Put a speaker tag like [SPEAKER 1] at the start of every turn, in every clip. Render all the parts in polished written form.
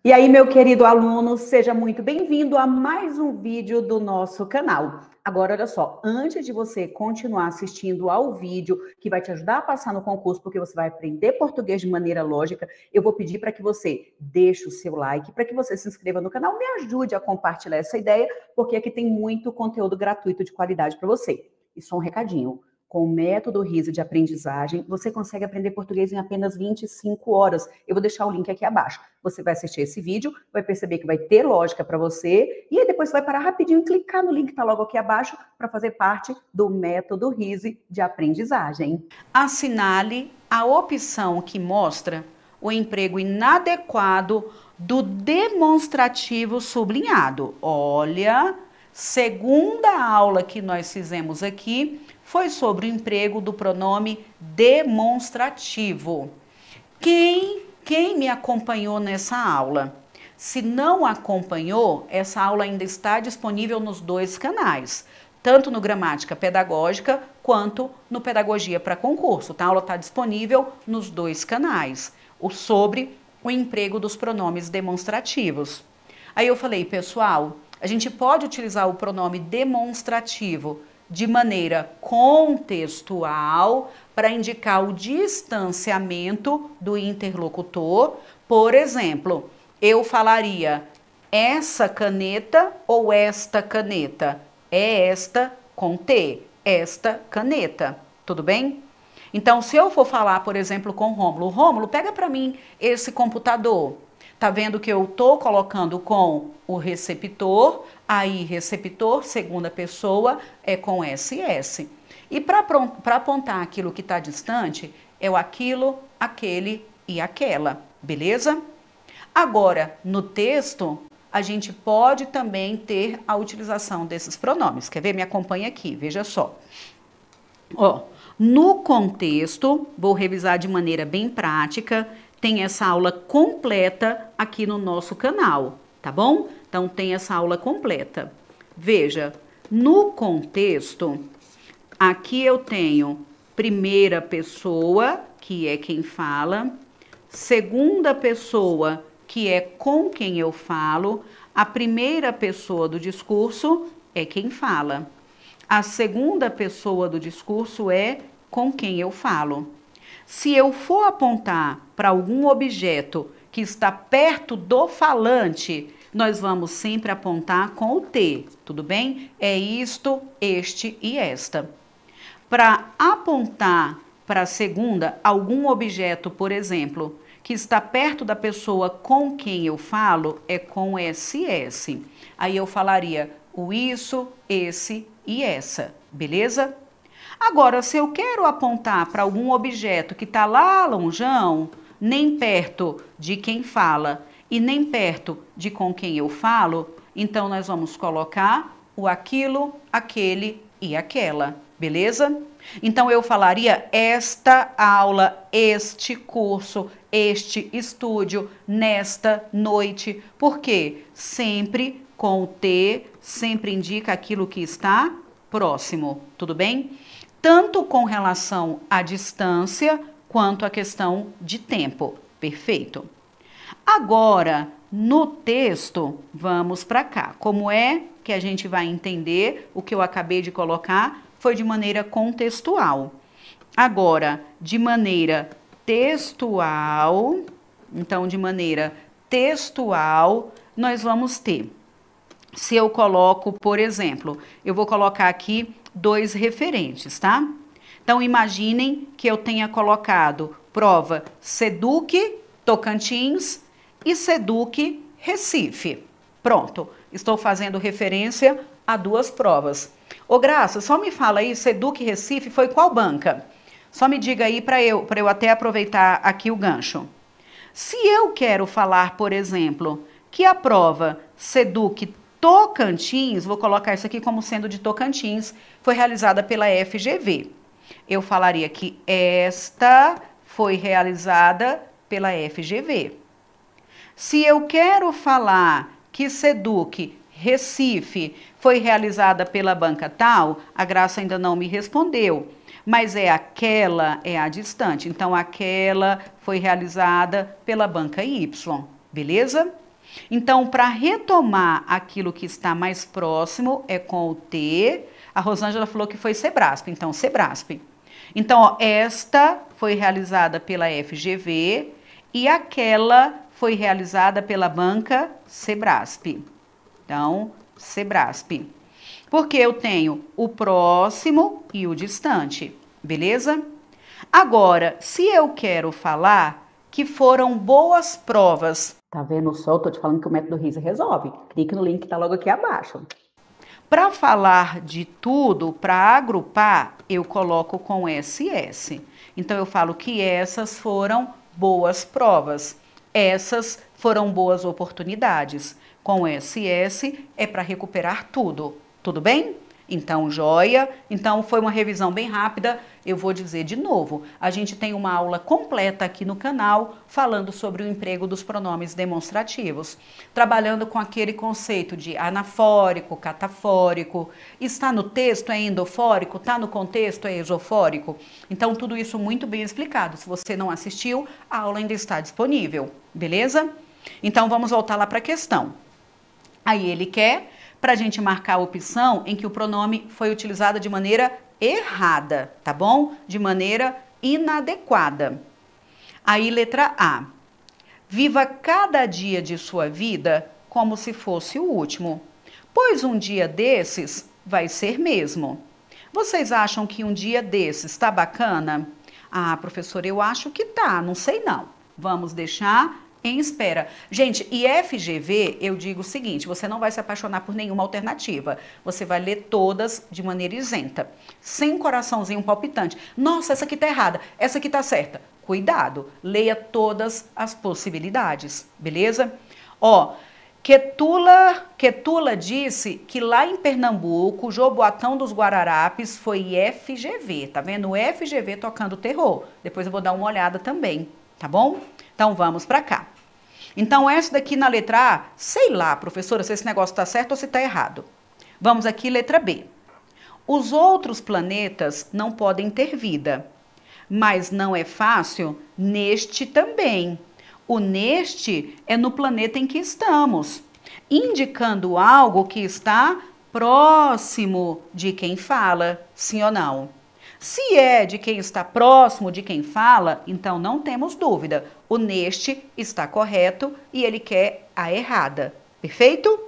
[SPEAKER 1] E aí, meu querido aluno, seja muito bem-vindo a mais um vídeo do nosso canal. Agora, olha só, antes de você continuar assistindo ao vídeo, que vai te ajudar a passar no concurso, porque você vai aprender português de maneira lógica, eu vou pedir para que você deixe o seu like, para que você se inscreva no canal, me ajude a compartilhar essa ideia, porque aqui tem muito conteúdo gratuito de qualidade para você. E só um recadinho. Com o método RISE de aprendizagem, você consegue aprender português em apenas 25 horas. Eu vou deixar o link aqui abaixo. Você vai assistir esse vídeo, vai perceber que vai ter lógica para você, e aí depois você vai parar rapidinho e clicar no link que está logo aqui abaixo para fazer parte do método RISE de aprendizagem.
[SPEAKER 2] Assinale a opção que mostra o emprego inadequado do demonstrativo sublinhado. Olha, segunda aula que nós fizemos aqui foi sobre o emprego do pronome demonstrativo. Quem me acompanhou nessa aula? Se não acompanhou, essa aula ainda está disponível nos dois canais, tanto no Gramática Pedagógica quanto no Pedagogia para Concurso. A aula está disponível nos dois canais, sobre o emprego dos pronomes demonstrativos. Aí eu falei, pessoal, a gente pode utilizar o pronome demonstrativo de maneira contextual para indicar o distanciamento do interlocutor. Por exemplo, eu falaria essa caneta ou esta caneta? É esta com T, esta caneta, tudo bem? Então, se eu for falar, por exemplo, com o Rômulo, pega para mim esse computador. Tá vendo que eu tô colocando com o receptor, aí receptor, segunda pessoa, é com SS. E para apontar aquilo que está distante, é o aquilo, aquele e aquela, beleza? Agora, no texto, a gente pode também ter a utilização desses pronomes. Quer ver? Me acompanha aqui, veja só. Ó, no contexto, vou revisar de maneira bem prática, tem essa aula completa aqui no nosso canal, tá bom? Então, tem essa aula completa. Veja, no contexto, aqui eu tenho primeira pessoa, que é quem fala, segunda pessoa, que é com quem eu falo, a primeira pessoa do discurso é quem fala. A segunda pessoa do discurso é com quem eu falo. Se eu for apontar para algum objeto que está perto do falante, nós vamos sempre apontar com o T, tudo bem? É isto, este e esta. Para apontar para a segunda, algum objeto, por exemplo, que está perto da pessoa com quem eu falo, é com SS. Aí eu falaria o isso, esse e essa, beleza? Agora, se eu quero apontar para algum objeto que está lá lonjão, nem perto de quem fala e nem perto de com quem eu falo, então nós vamos colocar o aquilo, aquele e aquela, beleza? Então eu falaria esta aula, este curso, este estúdio, nesta noite. Por quê? Sempre com o T, sempre indica aquilo que está próximo, tudo bem? Tanto com relação à distância, quanto à questão de tempo. Perfeito? Agora, no texto, vamos para cá. Como é que a gente vai entender o que eu acabei de colocar? Foi de maneira contextual. Agora, de maneira textual, então, de maneira textual, nós vamos ter. Se eu coloco, por exemplo, eu vou colocar aqui dois referentes, tá? Então, imaginem que eu tenha colocado prova SEDUC Tocantins e SEDUC Recife. Pronto, estou fazendo referência a duas provas. Ô Graça, só me fala aí, SEDUC Recife foi qual banca? Só me diga aí para eu até aproveitar aqui o gancho. Se eu quero falar, por exemplo, que a prova SEDUC Tocantins, vou colocar isso aqui como sendo de Tocantins, foi realizada pela FGV. Eu falaria que esta foi realizada pela FGV. Se eu quero falar que SEDUC Recife foi realizada pela banca tal, a Graça ainda não me respondeu, mas é aquela, é a distante. Então, aquela foi realizada pela banca Y, beleza? Então, para retomar aquilo que está mais próximo, é com o T. A Rosângela falou que foi Sebrasp, então Sebrasp. Então, ó, esta foi realizada pela FGV e aquela foi realizada pela banca Sebrasp. Então, Sebrasp. Porque eu tenho o próximo e o distante, beleza? Agora, se eu quero falar que foram boas provas.
[SPEAKER 1] Tá vendo só? Eu tô te falando que o método RISA resolve. Clique no link que tá logo aqui abaixo.
[SPEAKER 2] Para falar de tudo, para agrupar, eu coloco com SS. Então, eu falo que essas foram boas provas. Essas foram boas oportunidades. Com SS é para recuperar tudo. Tudo bem? Então, joia. Então, foi uma revisão bem rápida. Eu vou dizer de novo. A gente tem uma aula completa aqui no canal falando sobre o emprego dos pronomes demonstrativos, trabalhando com aquele conceito de anafórico, catafórico. Está no texto, é endofórico, está no contexto, é esofórico. Então, tudo isso muito bem explicado. Se você não assistiu, a aula ainda está disponível, beleza? Então, vamos voltar lá para a questão. Aí ele quer para a gente marcar a opção em que o pronome foi utilizado de maneira errada, tá bom? De maneira inadequada. Aí, letra A. Viva cada dia de sua vida como se fosse o último, pois um dia desses vai ser mesmo. Vocês acham que um dia desses tá bacana? Ah, professora, eu acho que tá, não sei não. Vamos deixar em espera. Gente, e FGV, eu digo o seguinte, você não vai se apaixonar por nenhuma alternativa. Você vai ler todas de maneira isenta, sem coraçãozinho palpitante. Nossa, essa aqui tá errada, essa aqui tá certa. Cuidado, leia todas as possibilidades, beleza? Ó, Quetula disse que lá em Pernambuco, o Joboatão dos Guararapes foi FGV, tá vendo? O FGV tocando terror. Depois eu vou dar uma olhada também, tá bom? Então, vamos para cá. Então, essa daqui na letra A, sei lá, professora, se esse negócio está certo ou se está errado. Vamos aqui, letra B. Os outros planetas não podem ter vida, mas não é fácil neste também. O neste é no planeta em que estamos, indicando algo que está próximo de quem fala, sim ou não? Se é de quem está próximo de quem fala, então não temos dúvida. O neste está correto e ele quer a errada. Perfeito?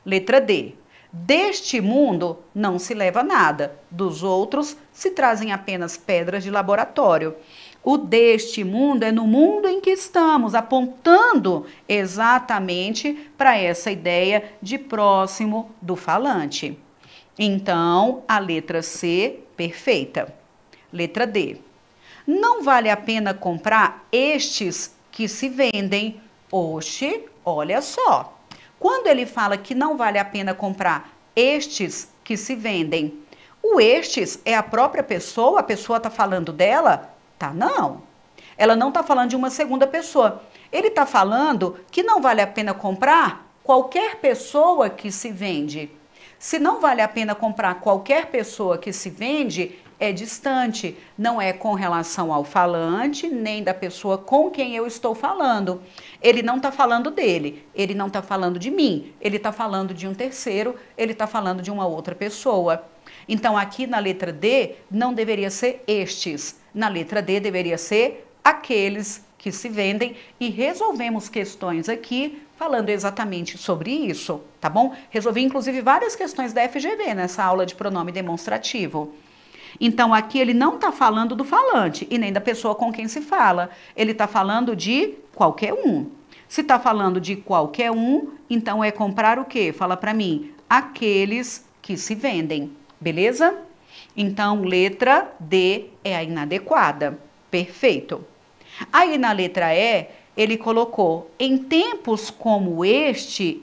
[SPEAKER 2] Letra D. Deste mundo não se leva nada. Dos outros se trazem apenas pedras de laboratório. O deste mundo é no mundo em que estamos, apontando exatamente para essa ideia de próximo do falante. Então, a letra C, perfeita. Letra D. Não vale a pena comprar estes que se vendem. Oxe, olha só. Quando ele fala que não vale a pena comprar estes que se vendem, o estes é a própria pessoa? A pessoa está falando dela? Tá, não. Ela não está falando de uma segunda pessoa. Ele está falando que não vale a pena comprar qualquer pessoa que se vende. Se não vale a pena comprar qualquer pessoa que se vende, é distante, não é com relação ao falante, nem da pessoa com quem eu estou falando. Ele não está falando dele, ele não está falando de mim, ele está falando de um terceiro, ele está falando de uma outra pessoa. Então, aqui na letra D, não deveria ser estes. Na letra D, deveria ser aqueles que se vendem, e resolvemos questões aqui falando exatamente sobre isso, tá bom? Resolvi, inclusive, várias questões da FGV nessa aula de pronome demonstrativo. Então, aqui ele não está falando do falante e nem da pessoa com quem se fala. Ele está falando de qualquer um. Se está falando de qualquer um, então é comprar o quê? Fala para mim. Aqueles que se vendem, beleza? Então, letra D é a inadequada. Perfeito. Aí, na letra E, ele colocou, em tempos como este,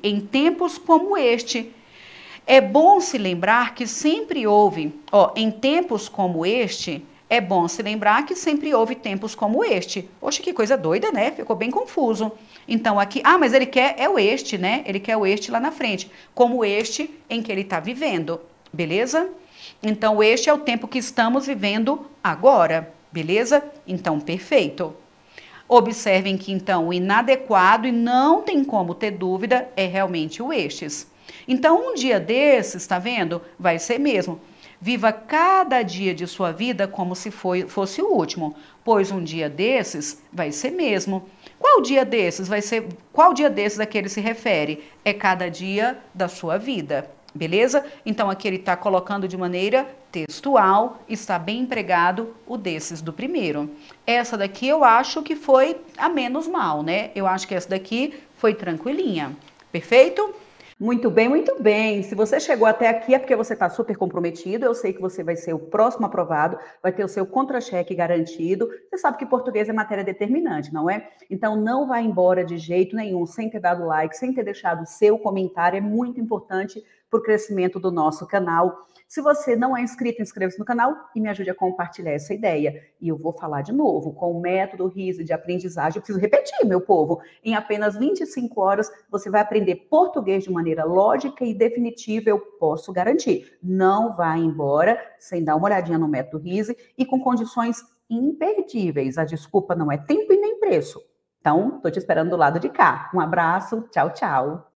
[SPEAKER 2] é bom se lembrar que sempre houve, em tempos como este, é bom se lembrar que sempre houve tempos como este. Oxe, que coisa doida, né? Ficou bem confuso. Então, aqui, mas ele quer o este, né? Ele quer o este lá na frente, como este em que ele está vivendo, beleza? Então, este é o tempo que estamos vivendo agora, beleza? Então, perfeito. Observem que, então, o inadequado, e não tem como ter dúvida, é realmente o estes. Então, um dia desses, tá vendo? Vai ser mesmo. Viva cada dia de sua vida como se fosse o último, pois um dia desses vai ser mesmo. Qual dia desses vai ser? Qual dia desses a que ele se refere? É cada dia da sua vida, beleza? Então aqui ele está colocando de maneira textual, está bem empregado o desses do primeiro. Essa daqui eu acho que foi a menos mal, né? Eu acho que essa daqui foi tranquilinha. Perfeito?
[SPEAKER 1] Muito bem, muito bem. Se você chegou até aqui é porque você está super comprometido. Eu sei que você vai ser o próximo aprovado, vai ter o seu contra-cheque garantido. Você sabe que português é matéria determinante, não é? Então não vá embora de jeito nenhum sem ter dado like, sem ter deixado o seu comentário. É muito importante para o crescimento do nosso canal. Se você não é inscrito, inscreva-se no canal e me ajude a compartilhar essa ideia. E eu vou falar de novo, com o método RISE de aprendizagem, eu preciso repetir, meu povo, em apenas 25 horas você vai aprender português de maneira lógica e definitiva, eu posso garantir. Não vá embora sem dar uma olhadinha no método RISE e com condições imperdíveis. A desculpa não é tempo e nem preço. Então, estou te esperando do lado de cá. Um abraço, tchau, tchau.